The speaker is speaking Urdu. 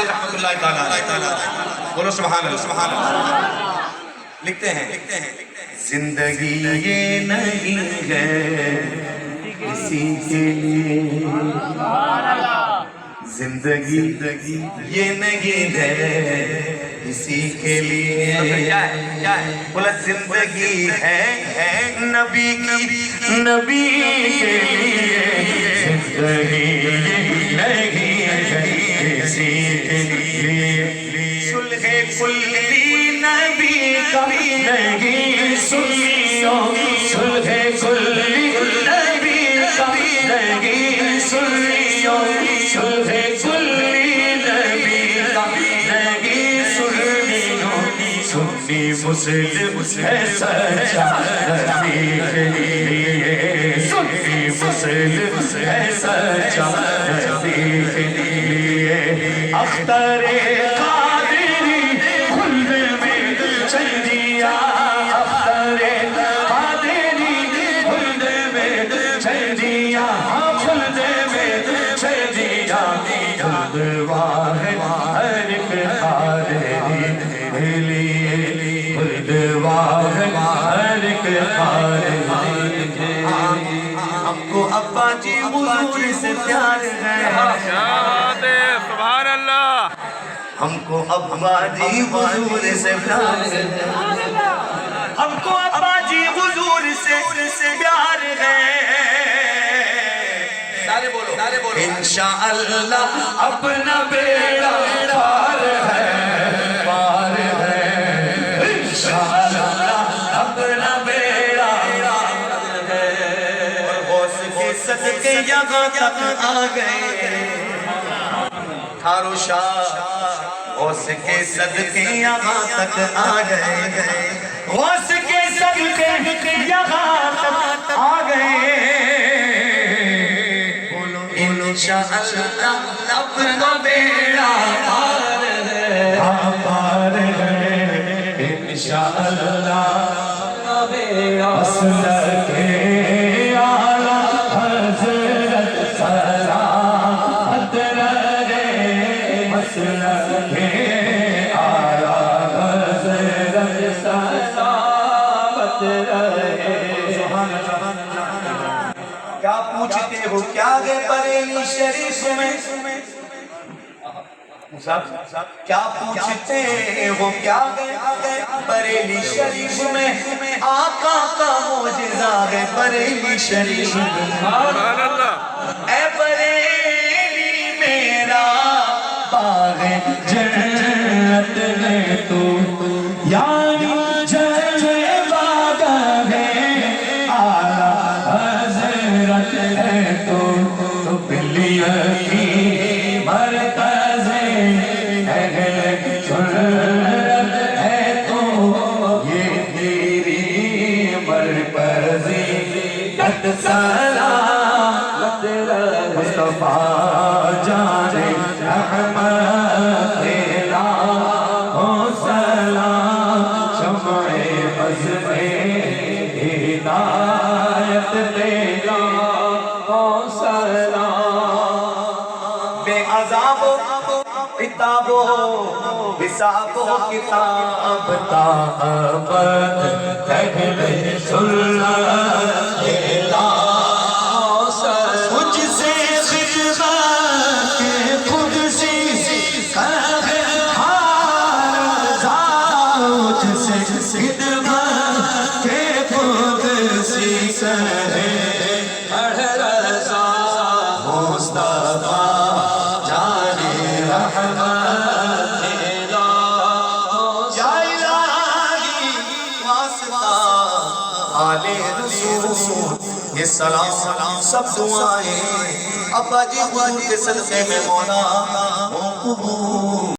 علیہ رحمۃ اللہ تعالیٰ. بولو سبحان اللہ سبحان اللہ. لکھتے ہیں زندگی یہ نہیں ہے کسی کے لیے، زندگی یہ نہیں ہے کسی کے لیے. بولا زندگی ہے نبی کی، نبی کے لیے. زندگی نہیں ہے کسی کے لیے. صلح کلی نبی کا نہیں سنیو، صلح کلی نبی کا نہیں سنیو، صلح کلی نبی کا نہیں سنیو. سنی مسلم ہے سچا نبی کے لیے، سنی مسلم ہے سچا نبی کے لیے. اختر قادری خلد میں چل دیا، اختر قادری خلد میں چل دیا، خلد میں چل دیا. خلد واحد ہر ایک قادری کے لیے، خلد واحد ہر ایک قادری کے لیے. ہم کو ابا جی حضور سے پیار ہے، سبحان اللہ. ہم کو ابا جی حضور سے پیار ہے، ہم کو ابا جی حضور سے پیار ہے. انشاءاللہ اپنا بیڑا پار ہے، پار ہے. انشاءاللہ اپنا بیڑا پار ہے. اور غوث کے صدقے یہاں تک آ گئے، تھارو شاہ غوث کے صدقے یہاں تک آ گئے، غوث کے صدقے یہاں تک آ گئے. انشاءاللہ اپنا بیڑا پار ہے، پار ہے. انشاءاللہ اپنا بیڑا مسلک اعلیٰ حضرت سلامت رہے، مسلک اعلیٰ حضرت سلامت رہے. کیا پوچھتے ہو کیا گئے بریلی شریف میں، کیا پوچھتے ہو کیا گئے بریلی شریف میں. آقا کا معجزہ ہے بریلی شریف میں. سبحان اللہ. اے بریلی میرا باغ جنت ہے تو، یعنی جنت باغ ہے اعلیٰ حضرت ہے تو، بلیہ کی مرکز اہل سنت ہے تو، یہ تیری مرکزی سلامت رہے. مصطفیٰ جان رحمت تیرا ہو سلام، شمع بزم ہدایت تیرا ہو سلام. بے عذاب کتاب و حساب و کتاب تابت اہل سنت مجھ سے خدمت قدسی کرے ہار، مجھ سے خدمت قدسی کرے رضا. مصطفیٰ جان رحمت یا الہی واسطہ آل رسول. یہ سلام سب دعائیں ابا جی حضور کے صدقے میں مولا قبول.